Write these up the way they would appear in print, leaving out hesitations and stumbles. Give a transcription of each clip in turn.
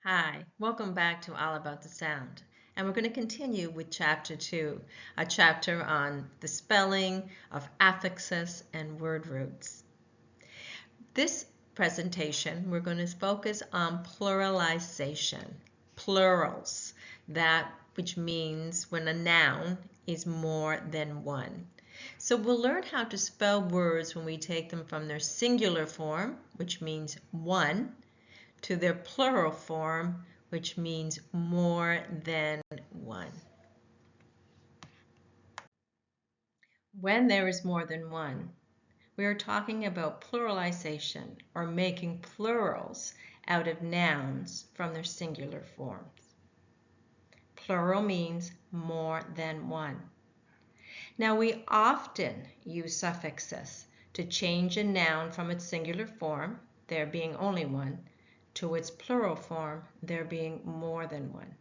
Hi, welcome back to All About the Sound. And we're going to continue with Chapter 2, a chapter on the spelling of affixes and word roots. This presentation, we're going to focus on pluralization, plurals, that which means when a noun is more than one. So we'll learn how to spell words when we take them from their singular form, which means one, to their plural form, which means more than one. When there is more than one, we are talking about pluralization or making plurals out of nouns from their singular forms. Plural means more than one. Now we often use suffixes to change a noun from its singular form, there being only one, to its plural form, there being more than one.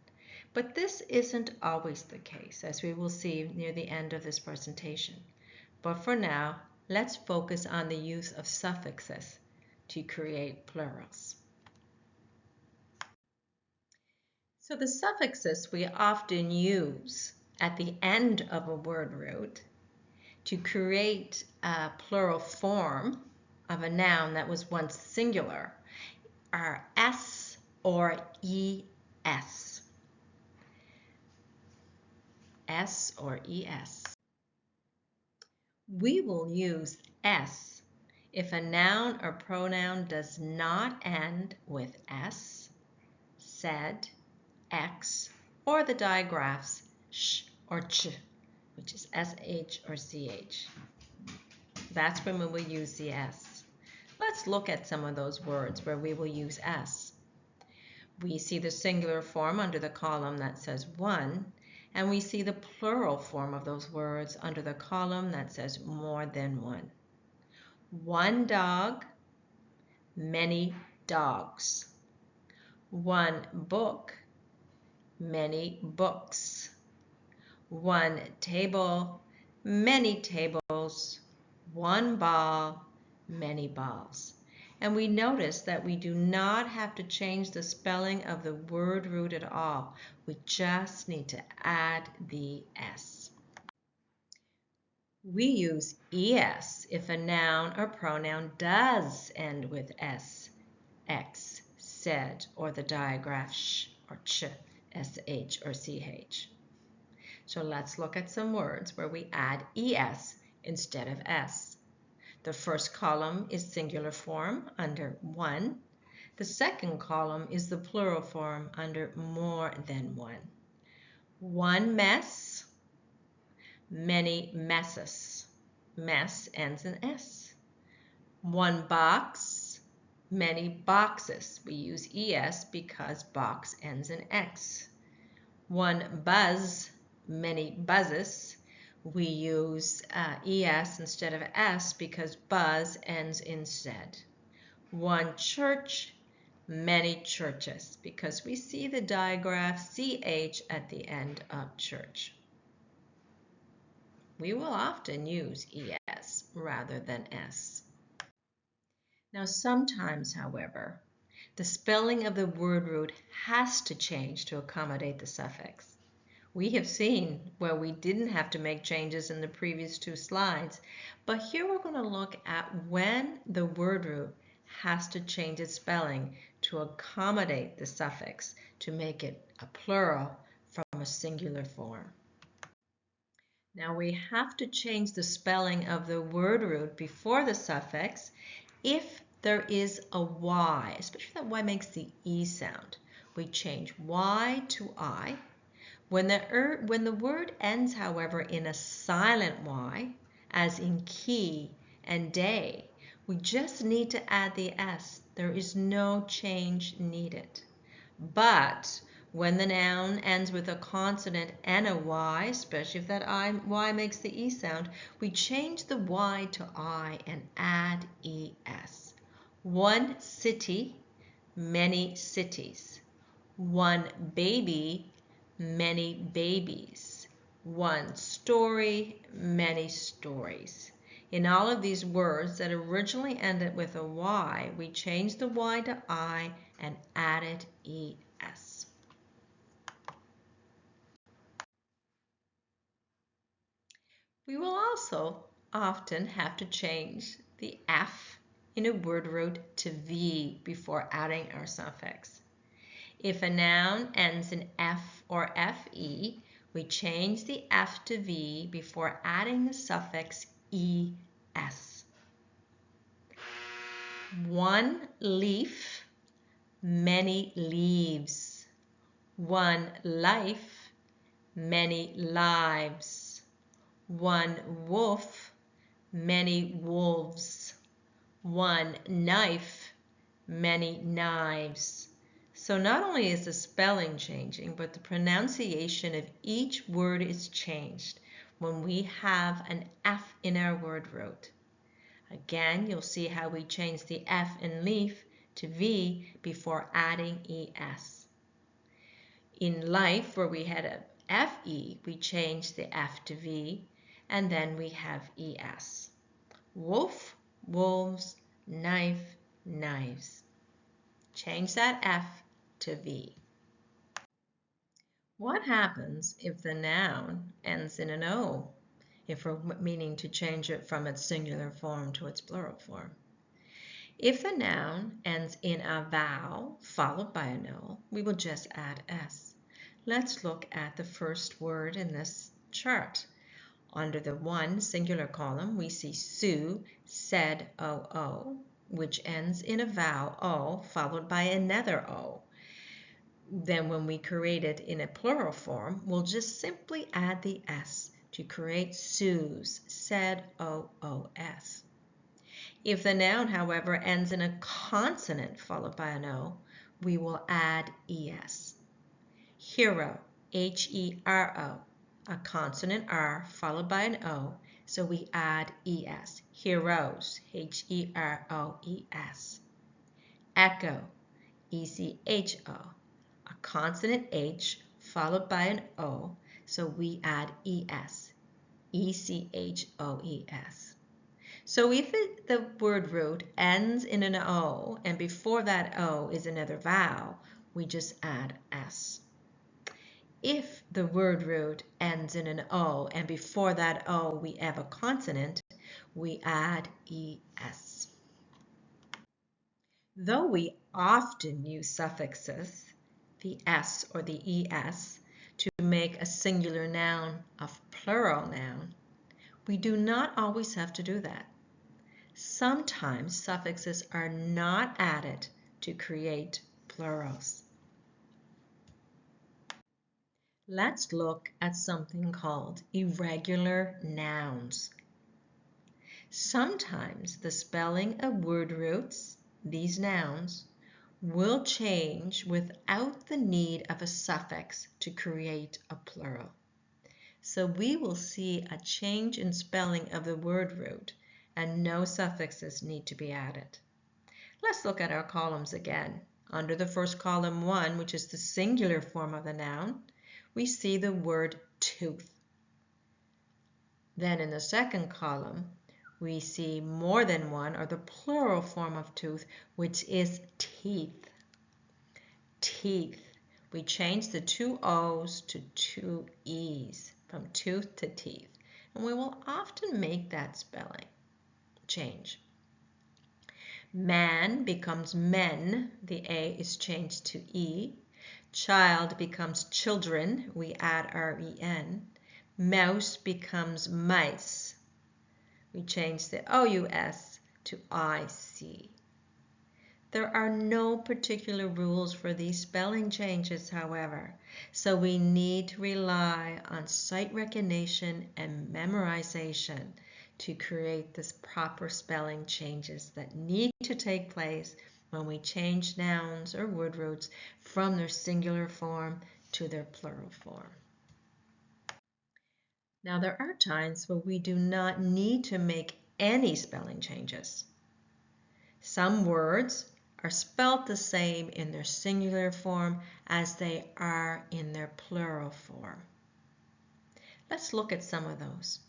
But this isn't always the case, as we will see near the end of this presentation. But for now, let's focus on the use of suffixes to create plurals. So the suffixes we often use at the end of a word root to create a plural form of a noun that was once singular are s or es. S or es. We will use s if a noun or pronoun does not end with s, said, x, or the digraphs sh or ch, which is sh or ch. That's when we will use the s. Let's look at some of those words where we will use s. We see the singular form under the column that says one, and we see the plural form of those words under the column that says more than one. One dog, many dogs. One book, many books. One table, many tables. One ball, many balls. And we notice that we do not have to change the spelling of the word root at all. We just need to add the s. We use es if a noun or pronoun does end with s, x, said, or the digraph sh or ch, sh, or ch. So let's look at some words where we add es instead of s. The first column is singular form under one. The second column is the plural form under more than one. One mess, many messes. Mess ends in s. One box, many boxes. We use es because box ends in x. One buzz, many buzzes. We use es instead of s because buzz ends in said. One church, many churches, because we see the digraph ch at the end of church. We will often use es rather than s. Now sometimes, however, the spelling of the word root has to change to accommodate the suffix. We have seen where we didn't have to make changes in the previous two slides, but here we're going to look at when the word root has to change its spelling to accommodate the suffix to make it a plural from a singular form. Now we have to change the spelling of the word root before the suffix if there is a y, especially that y makes the e sound. We change y to I. When the word ends, however, in a silent y, as in key and day, we just need to add the s. There is no change needed. But when the noun ends with a consonant and a y, especially if that y makes the e sound, we change the y to I and add es. One city, many cities. One baby, many babies. One story, many stories. In all of these words that originally ended with a y, we changed the y to I and added We will also often have to change the F in a word root to V before adding our suffix. If a noun ends in F or FE, we change the F to V before adding the suffix ES. One leaf, many leaves. One life, many lives. One wolf, many wolves. One knife, many knives. So not only is the spelling changing, but the pronunciation of each word is changed when we have an F in our word root. Again, you'll see how we change the F in leaf to V before adding ES. In life, where we had a FE, we changed the F to V, and then we have ES. Wolf, wolves, knife, knives. Change that F to V. What happens if the noun ends in an O, if we're meaning to change it from its singular form to its plural form? If the noun ends in a vowel followed by an O, we will just add S. Let's look at the first word in this chart. Under the one singular column, we see Sue said OO, which ends in a vowel O followed by another O. Then when we create it in a plural form, we'll just simply add the S to create Sue's, said OOS. If the noun, however, ends in a consonant followed by an O, we will add ES. Hero, HERO, a consonant R followed by an O, so we add ES. Heroes, HEROES. Echo, ECHO, a consonant H followed by an O, so we add ES. ECHOES. So if the word root ends in an O and before that O is another vowel, we just add S. If the word root ends in an O and before that O we have a consonant, we add ES. Though we often use suffixes, the S or the ES, to make a singular noun a plural noun, we do not always have to do that. Sometimes suffixes are not added to create plurals. Let's look at something called irregular nouns. Sometimes the spelling of word roots, these nouns, will change without the need of a suffix to create a plural. So we will see a change in spelling of the word root and no suffixes need to be added. Let's look at our columns again. Under the first column 1, which is the singular form of the noun, we see the word tooth. Then in the second column, we see more than one, or the plural form of tooth, which is teeth. Teeth. We change the two O's to two E's, from tooth to teeth. And we will often make that spelling change. Man becomes men, the A is changed to E. Child becomes children, we add R-E-N. Mouse becomes mice. We change the O-U-S to I-C. There are no particular rules for these spelling changes, however, so we need to rely on sight recognition and memorization to create this proper spelling changes that need to take place when we change nouns or word roots from their singular form to their plural form. Now, there are times where we do not need to make any spelling changes. Some words are spelt the same in their singular form as they are in their plural form. Let's look at some of those.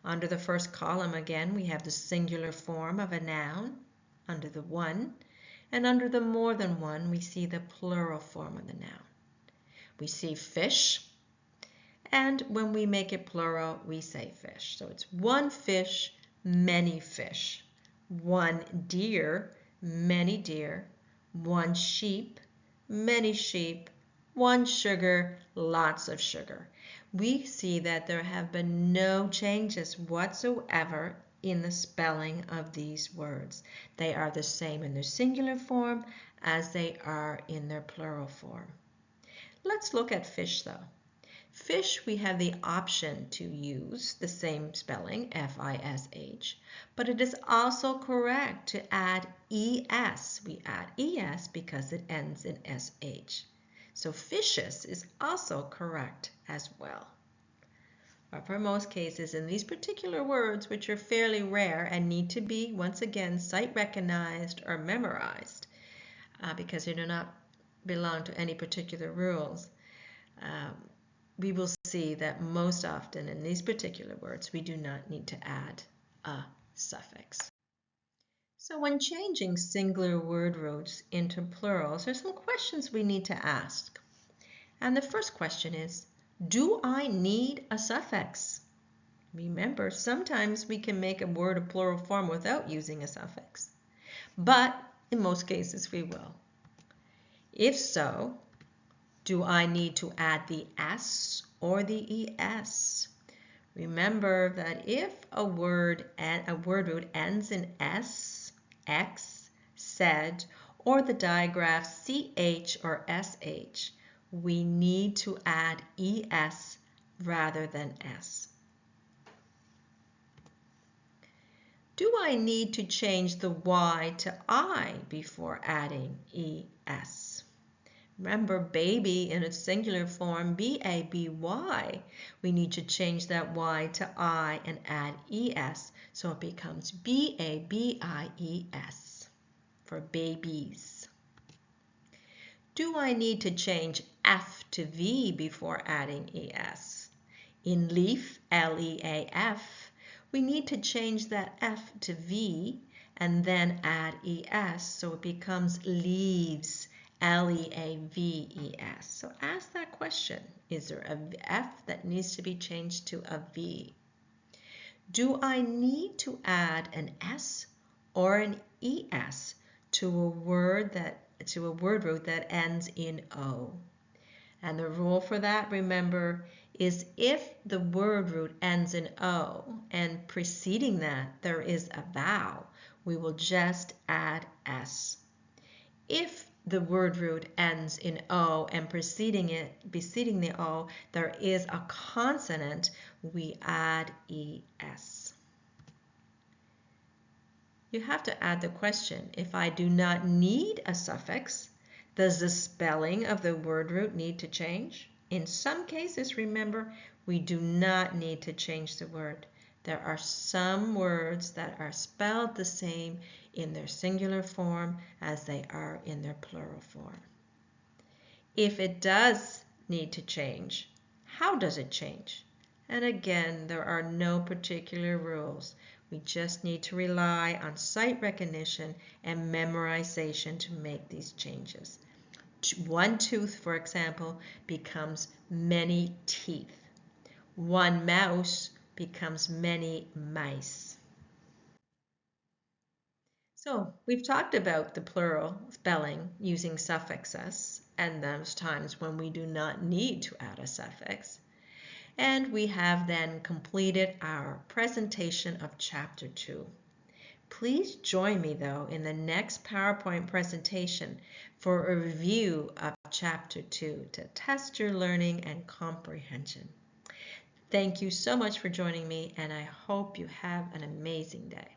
Under the first column again, we have the singular form of a noun under the one, and under the more than one, we see the plural form of the noun. We see fish, And when we make it plural, we say fish. So it's one fish, many fish. One deer, many deer. One sheep, many sheep. One sugar, lots of sugar. We see that there have been no changes whatsoever in the spelling of these words. They are the same in their singular form as they are in their plural form. Let's look at fish though. Fish, we have the option to use the same spelling, F-I-S-H, but it is also correct to add ES. We add ES because it ends in SH. So fishes is also correct as well. But for most cases, in these particular words, which are fairly rare and need to be, once again, sight recognized or memorized, because they do not belong to any particular rules, we will see that most often in these particular words, we do not need to add a suffix. So when changing singular word roots into plurals, there's some questions we need to ask. And the first question is, do I need a suffix? Remember, sometimes we can make a word a plural form without using a suffix, but in most cases we will. If so, do I need to add the S or the ES? Remember that if a word root ends in S, X, said, or the digraph CH or SH, we need to add ES rather than S. Do I need to change the Y to I before adding ES? Remember, baby in its singular form, B-A-B-Y. We need to change that Y to I and add ES, so it becomes B-A-B-I-E-S for babies. Do I need to change F to V before adding ES? In leaf, L-E-A-F, we need to change that F to V and then add ES, so it becomes leaves. L-E-A-V-E-S. So ask that question. Is there a F that needs to be changed to a V? Do I need to add an S or an ES to a word root that ends in O? And the rule for that, remember, is if the word root ends in O and preceding that there is a vowel, we will just add S. If the word root ends in O and preceding the O, there is a consonant, we add ES. You have to add the question, if I do not need a suffix, does the spelling of the word root need to change? In some cases, remember, we do not need to change the word. There are some words that are spelled the same in their singular form as they are in their plural form. If it does need to change, how does it change? And again, there are no particular rules. We just need to rely on sight recognition and memorization to make these changes. One tooth, for example, becomes many teeth. One mouse becomes many mice. So we've talked about the plural spelling using suffixes and those times when we do not need to add a suffix. And we have then completed our presentation of Chapter 2. Please join me though in the next PowerPoint presentation for a review of Chapter 2 to test your learning and comprehension. Thank you so much for joining me, and I hope you have an amazing day.